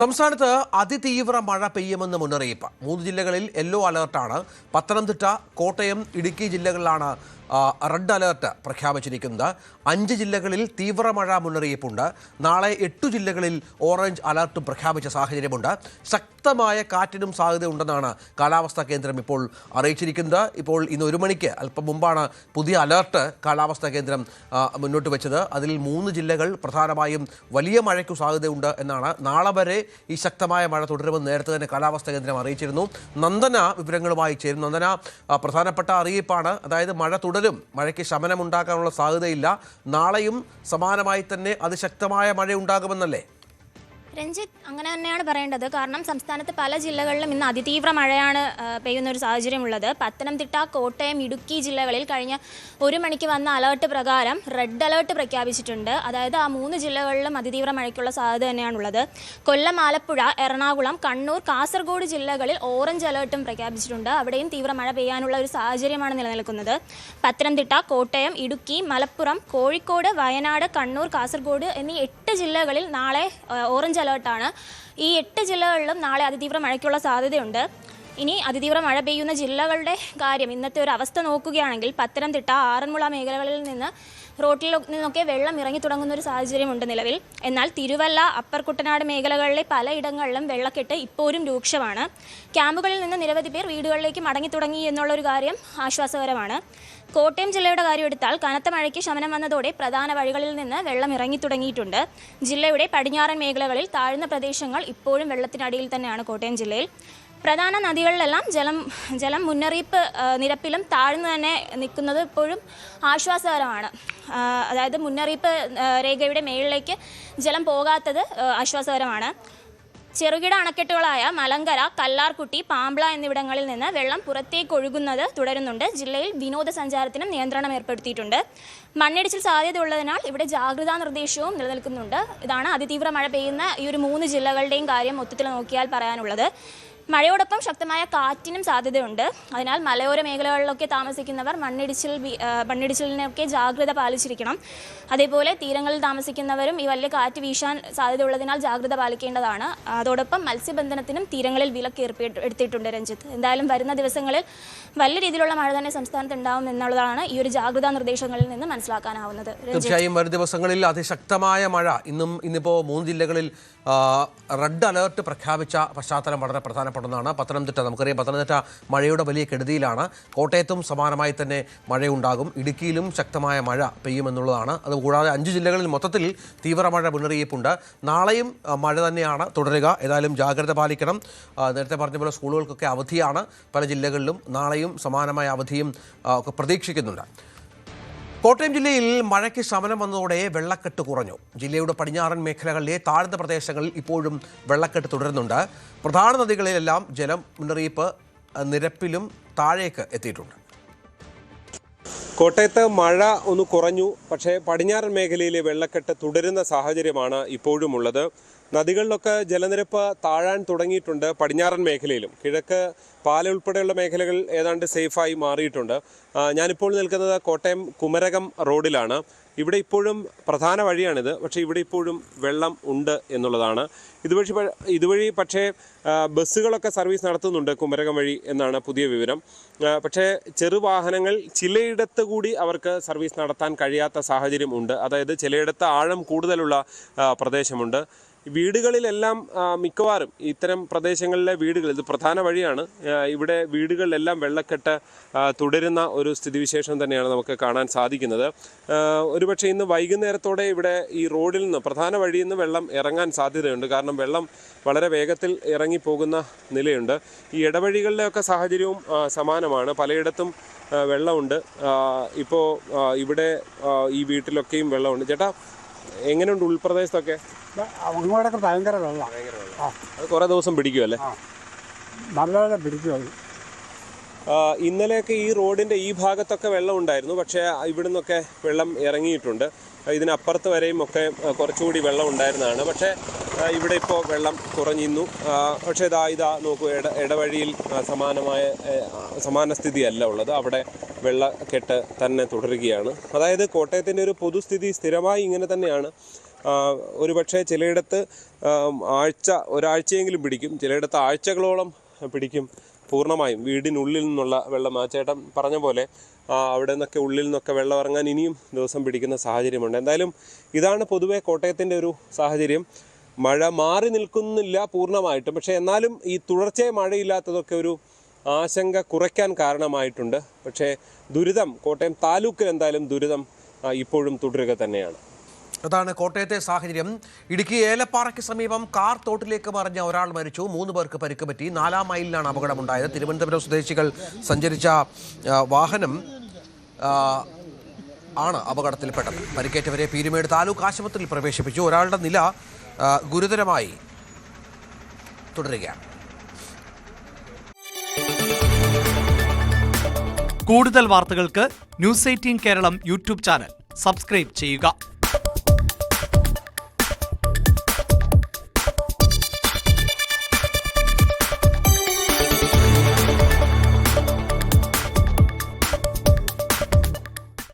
സംസ്ഥാനത്ത് അതിതീവ്ര മഴ പെയ്യുമെന്ന് മുന്നറിയിപ്പ്. 3 ജില്ലകളിൽ യെല്ലോ അലർട്ടാണ്. പത്തനംതിട്ട, കോട്ടയം, ഇടുക്കി ജില്ലകളിലാണ് റെഡ് അലർട്ട് പ്രഖ്യാപിച്ചിരിക്കുന്നത്. 5 ജില്ലകളിൽ തീവ്രമഴ മുന്നറിയിപ്പുണ്ട്. നാളെ 8 ജില്ലകളിൽ ഓറഞ്ച് അലർട്ടും പ്രഖ്യാപിച്ച സാഹചര്യമുണ്ട്. ശക്തമായ കാറ്റിനും സാധ്യതയുണ്ടെന്നാണ് കാലാവസ്ഥാ കേന്ദ്രം ഇപ്പോൾ അറിയിച്ചിരിക്കുന്നത്. ഇപ്പോൾ ഇന്ന് 1 മണിക്ക് അല്പം മുമ്പാണ് പുതിയ അലർട്ട് കാലാവസ്ഥാ കേന്ദ്രം മുന്നോട്ട് വെച്ചത്. അതിൽ 3 ജില്ലകൾ പ്രധാനമായും വലിയ മഴയ്ക്കു സാധ്യതയുണ്ട് എന്നാണ്. നാളെ വരെ ഈ ശക്തമായ മഴ തുടരുമെന്ന് നേരത്തെ തന്നെ കാലാവസ്ഥാ കേന്ദ്രം അറിയിച്ചിരുന്നു. നന്ദന വിവരങ്ങളുമായി ചേരും. നന്ദന, പ്രധാനപ്പെട്ട അറിയിപ്പാണ്. അതായത് മഴ തുടരും, മഴയ്ക്ക് ശമനമുണ്ടാക്കാനുള്ള സാധ്യതയില്ല. നാളെയും സമാനമായി തന്നെ അതിശക്തമായ മഴ ഉണ്ടാകുമെന്നല്ലേ? രഞ്ജിത്ത്, അങ്ങനെ തന്നെയാണ് പറയേണ്ടത്. കാരണം സംസ്ഥാനത്ത് പല ജില്ലകളിലും ഇന്ന് അതിതീവ്ര മഴയാണ് പെയ്യുന്ന ഒരു സാഹചര്യമുള്ളത്. പത്തനംതിട്ട, കോട്ടയം, ഇടുക്കി ജില്ലകളിൽ കഴിഞ്ഞ 1 മണിക്ക് വന്ന അലേർട്ട് പ്രകാരം റെഡ് അലേർട്ട് പ്രഖ്യാപിച്ചിട്ടുണ്ട്. അതായത് ആ 3 ജില്ലകളിലും അതിതീവ്ര മഴയ്ക്കുള്ള സാധ്യത തന്നെയാണുള്ളത്. കൊല്ലം, ആലപ്പുഴ, എറണാകുളം, കണ്ണൂർ, കാസർഗോഡ് ജില്ലകളിൽ ഓറഞ്ച് അലേർട്ടും പ്രഖ്യാപിച്ചിട്ടുണ്ട്. അവിടെയും തീവ്ര മഴ പെയ്യാനുള്ള ഒരു സാഹചര്യമാണ് നിലനിൽക്കുന്നത്. പത്തനംതിട്ട, കോട്ടയം, ഇടുക്കി, മലപ്പുറം, കോഴിക്കോട്, വയനാട്, കണ്ണൂർ, കാസർഗോഡ് എന്നീ 8 ജില്ലകളിൽ നാളെ ഓറഞ്ച് അലേർട്ടാണ്. ഈ 8 ജില്ലകളിലും നാളെ അതിതീവ്ര മഴയ്ക്കുള്ള സാധ്യതയുണ്ട്. ഇനി അതിതീവ്ര മഴ പെയ്യുന്ന ജില്ലകളുടെ കാര്യം ഇന്നത്തെ ഒരു അവസ്ഥ നോക്കുകയാണെങ്കിൽ പത്തനംതിട്ട, ആറന്മുള മേഖലകളിൽ നിന്ന് റോട്ടിൽ നിന്നൊക്കെ വെള്ളം ഇറങ്ങി തുടങ്ങുന്ന ഒരു സാഹചര്യമുണ്ട് നിലവിൽ. എന്നാൽ തിരുവല്ല, അപ്പർ കുട്ടനാട് മേഖലകളിലെ പലയിടങ്ങളിലും വെള്ളക്കെട്ട് ഇപ്പോഴും രൂക്ഷമാണ്. ക്യാമ്പുകളിൽ നിന്ന് നിരവധി പേർ വീടുകളിലേക്ക് മടങ്ങി തുടങ്ങി എന്നുള്ളൊരു കാര്യം ആശ്വാസകരമാണ്. കോട്ടയം ജില്ലയുടെ കാര്യം എടുത്താൽ കനത്ത മഴയ്ക്ക് ശമനം വന്നതോടെ പ്രധാന വഴികളിൽ നിന്ന് വെള്ളം ഇറങ്ങി തുടങ്ങിയിട്ടുണ്ട്. ജില്ലയുടെ പടിഞ്ഞാറൻ മേഖലകളിൽ താഴ്ന്ന പ്രദേശങ്ങൾ ഇപ്പോഴും വെള്ളത്തിനടിയിൽ തന്നെയാണ്. കോട്ടയം ജില്ലയിൽ പ്രധാന നദികളിലെല്ലാം ജലം മുന്നറിയിപ്പ് നിരപ്പിലും താഴ്ന്നു തന്നെ നിൽക്കുന്നത് ഇപ്പോഴും ആശ്വാസകരമാണ്. അതായത് മുന്നറിയിപ്പ് രേഖയുടെ മേളിലേക്ക് ജലം പോകാത്തത് ആശ്വാസകരമാണ്. ചെറുകിട അണക്കെട്ടുകളായ മലങ്കര, കല്ലാർകുട്ടി, പാമ്പ്ള എന്നിവിടങ്ങളിൽ നിന്ന് വെള്ളം പുറത്തേക്ക് ഒഴുകുന്നത് തുടരുന്നുണ്ട്. ജില്ലയിൽ വിനോദസഞ്ചാരത്തിനും നിയന്ത്രണം ഏർപ്പെടുത്തിയിട്ടുണ്ട്. മണ്ണിടിച്ചിൽ സാധ്യതയുള്ളതിനാൽ ഇവിടെ ജാഗ്രതാ നിർദ്ദേശവും നിലനിൽക്കുന്നുണ്ട്. ഇതാണ് അതിതീവ്ര മഴ പെയ്യുന്ന ഈ ഒരു 3 ജില്ലകളുടെയും കാര്യം മൊത്തത്തിൽ നോക്കിയാൽ പറയാനുള്ളത്. മഴയോടൊപ്പം ശക്തമായ കാറ്റിനും സാധ്യതയുണ്ട്. അതിനാൽ മലയോര മേഖലകളിലൊക്കെ താമസിക്കുന്നവർ മണ്ണിടിച്ചിലിനൊക്കെ ജാഗ്രത പാലിച്ചിരിക്കണം. അതേപോലെ തീരങ്ങളിൽ താമസിക്കുന്നവരും ഈ വലിയ കാറ്റ് വീശാൻ സാധ്യതയുള്ളതിനാൽ ജാഗ്രത പാലിക്കേണ്ടതാണ്. അതോടൊപ്പം മത്സ്യബന്ധനത്തിനും തീരങ്ങളിൽ വിലക്ക് ഏർപ്പെടുത്തിയിട്ടുണ്ട്. രഞ്ജിത്ത്, എന്തായാലും വരുന്ന ദിവസങ്ങളിൽ വലിയ രീതിയിലുള്ള മഴ തന്നെ സംസ്ഥാനത്ത് ഉണ്ടാവും എന്നുള്ളതാണ് ഈ ഒരു ജാഗ്രതാ നിർദ്ദേശങ്ങളിൽ നിന്ന് മനസ്സിലാക്കാനാവുന്നത്. തീർച്ചയായും വരും ദിവസങ്ങളിൽ അതിശക്തമായ മഴ. ഇന്നിപ്പോൾ 3 ജില്ലകളിൽ റെഡ് അലേർട്ട് പ്രഖ്യാപിച്ച പശ്ചാത്തലം വളരെ പ്രധാനപ്പെട്ടതാണ്. പത്തനംതിട്ട, നമുക്കറിയാം, പത്തനംതിട്ട മഴയുടെ വലിയ കെടുതിയിലാണ്. കോട്ടയത്തും സമാനമായി തന്നെ മഴയുണ്ടാകും. ഇടുക്കിയിലും ശക്തമായ മഴ പെയ്യുമെന്നുള്ളതാണ്. അതുകൂടാതെ 5 ജില്ലകളിൽ മൊത്തത്തിൽ തീവ്രമഴ മുന്നറിയിപ്പുണ്ട്. നാളെയും മഴ തന്നെയാണ് തുടരുക. ഏതായാലും ജാഗ്രത പാലിക്കണം. നേരത്തെ പറഞ്ഞ പോലെ സ്കൂളുകൾക്കൊക്കെ അവധിയാണ് പല ജില്ലകളിലും. നാളെയും സമാനമായ അവധിയും ഒക്കെ പ്രതീക്ഷിക്കുന്നുണ്ട്. കോട്ടയം ജില്ലയിൽ മഴയ്ക്ക് ശമനം വന്നതോടെ വെള്ളക്കെട്ട് കുറഞ്ഞു. ജില്ലയുടെ പടിഞ്ഞാറൻ മേഖലകളിലെ താഴ്ന്ന പ്രദേശങ്ങളിൽ ഇപ്പോഴും വെള്ളക്കെട്ട് തുടരുന്നുണ്ട്. പ്രധാന നദികളിലെല്ലാം ജലം മുന്നറിയിപ്പ് നിരപ്പിലും താഴേക്ക് എത്തിയിട്ടുണ്ട്. കോട്ടയത്ത് മഴ ഒന്ന് കുറഞ്ഞു, പക്ഷേ പടിഞ്ഞാറൻ മേഖലയിലെ വെള്ളക്കെട്ട് തുടരുന്ന സാഹചര്യമാണ് ഇപ്പോഴും ഉള്ളത്. നദികളിലൊക്കെ ജലനിരപ്പ് താഴാൻ തുടങ്ങിയിട്ടുണ്ട്. പടിഞ്ഞാറൻ മേഖലയിലും കിഴക്ക് പാല ഉൾപ്പെടെയുള്ള മേഖലകൾ ഏതാണ്ട് സേഫായി മാറിയിട്ടുണ്ട്. ഞാനിപ്പോൾ നിൽക്കുന്നത് കോട്ടയം കുമരകം റോഡിലാണ്. ഇവിടെ ഇപ്പോഴും പ്രധാന വഴിയാണിത്, പക്ഷേ ഇവിടെ ഇപ്പോഴും വെള്ളം ഉണ്ട് എന്നുള്ളതാണ്. ഇതുവഴി പക്ഷേ ബസ്സുകളൊക്കെ സർവീസ് നടത്തുന്നുണ്ട് കുമരകം വഴി എന്നാണ് പുതിയ വിവരം. പക്ഷേ ചെറുവാഹനങ്ങൾ ചിലയിടത്ത് കൂടി അവർക്ക് സർവീസ് നടത്താൻ കഴിയാത്ത സാഹചര്യം ഉണ്ട്. അതായത് ചിലയിടത്ത് ആഴം കൂടുതലുള്ള പ്രദേശമുണ്ട്. വീടുകളിലെല്ലാം മിക്കവാറും ഇത്തരം പ്രദേശങ്ങളിലെ വീടുകൾ, ഇത് പ്രധാന വഴിയാണ്, ഇവിടെ വീടുകളിലെല്ലാം വെള്ളക്കെട്ട് തുടരുന്ന ഒരു സ്ഥിതിവിശേഷം തന്നെയാണ് നമുക്ക് കാണാൻ സാധിക്കുന്നത്. ഒരുപക്ഷെ ഇന്ന് വൈകുന്നേരത്തോടെ ഇവിടെ ഈ റോഡിൽ നിന്ന്, പ്രധാന വഴിയിൽ നിന്ന് വെള്ളം ഇറങ്ങാൻ സാധ്യതയുണ്ട്. കാരണം വെള്ളം വളരെ വേഗത്തിൽ ഇറങ്ങിപ്പോകുന്ന നിലയുണ്ട്. ഈ ഇടവഴികളിലെയൊക്കെ സാഹചര്യവും സമാനമാണ്. പലയിടത്തും വെള്ളമുണ്ട്. ഇപ്പോൾ ഇവിടെ ഈ വീട്ടിലൊക്കെയും വെള്ളമുണ്ട്. ചേട്ടാ, എങ്ങനെയുണ്ട് ഉൾപ്രദേശത്തൊക്കെ? അങ്ങോട്ടൊക്കെ ഭയങ്കര വെള്ളം. അത് കുറേ ദിവസം പിടിക്കുമല്ലേ? നല്ലപോലെ പിടിക്കും. ഇന്നലെയൊക്കെ ഈ റോഡിൻ്റെ ഈ ഭാഗത്തൊക്കെ വെള്ളം ഉണ്ടായിരുന്നു, പക്ഷേ ഇവിടുന്നൊക്കെ വെള്ളം ഇറങ്ങിയിട്ടുണ്ട്. ഇതിനപ്പുറത്ത് വരെയും ഒക്കെ കുറച്ചുകൂടി വെള്ളം ഉണ്ടായിരുന്നതാണ്. പക്ഷേ ഇവിടെ ഇപ്പോൾ വെള്ളം കുറഞ്ഞിരുന്നു. പക്ഷേ ഇതാ നോക്കൂ, ഇടവഴിയിൽ സമാന സ്ഥിതിയല്ല ഉള്ളത്. അവിടെ വെള്ളക്കെട്ട് തന്നെ തുടരുകയാണ്. അതായത് കോട്ടയത്തിൻ്റെ ഒരു പൊതുസ്ഥിതി സ്ഥിരമായി ഇങ്ങനെ തന്നെയാണ്. ഒരുപക്ഷെ ചിലയിടത്ത് ഒരാഴ്ചയെങ്കിലും പിടിക്കും, ചിലയിടത്ത് ആഴ്ചകളോളം പിടിക്കും പൂർണ്ണമായും വീടിനുള്ളിൽ നിന്നുള്ള വെള്ളം. ആ ചേട്ടൻ പറഞ്ഞ പോലെ അവിടെ നിന്നൊക്കെ ഉള്ളിൽ നിന്നൊക്കെ വെള്ളം ഇറങ്ങാൻ ഇനിയും ദിവസം പിടിക്കുന്ന സാഹചര്യമുണ്ട്. എന്തായാലും ഇതാണ് പൊതുവെ കോട്ടയത്തിൻ്റെ ഒരു സാഹചര്യം. മഴ മാറി നിൽക്കുന്നില്ല പൂർണ്ണമായിട്ടും, പക്ഷേ എന്നാലും ഈ തുടർച്ചയായി മഴയില്ലാത്തതൊക്കെ ഒരു ആശങ്ക കുറയ്ക്കാൻ കാരണമായിട്ടുണ്ട്. പക്ഷേ ദുരിതം കോട്ടയം താലൂക്കിൽ എന്തായാലും ദുരിതം ഇപ്പോഴും തുടരുക തന്നെയാണ്. അതാണ് കോട്ടയത്തെ സാഹചര്യം. ഇടുക്കി ഏലപ്പാറയ്ക്ക് സമീപം കാർ തോട്ടിലേക്ക് മറിഞ്ഞ ഒരാൾ മരിച്ചു, 3 പേർക്ക് പരിക്ക് പറ്റി. 4-ാം മൈലിലാണ് അപകടമുണ്ടായത്. തിരുവനന്തപുരം സ്വദേശികൾ സഞ്ചരിച്ച വാഹനം ആണ് അപകടത്തിൽപ്പെട്ടത്. പരിക്കേറ്റവരെ പീരുമേട് താലൂക്ക് ആശുപത്രിയിൽ പ്രവേശിപ്പിച്ചു. ഒരാളുടെ നില ഗുരുതരമായി തുടരുകയാണ്. കൂടുതൽ വാർത്തകൾക്ക് news 18 Keralam YouTube channel subscribe ചെയ്യുക.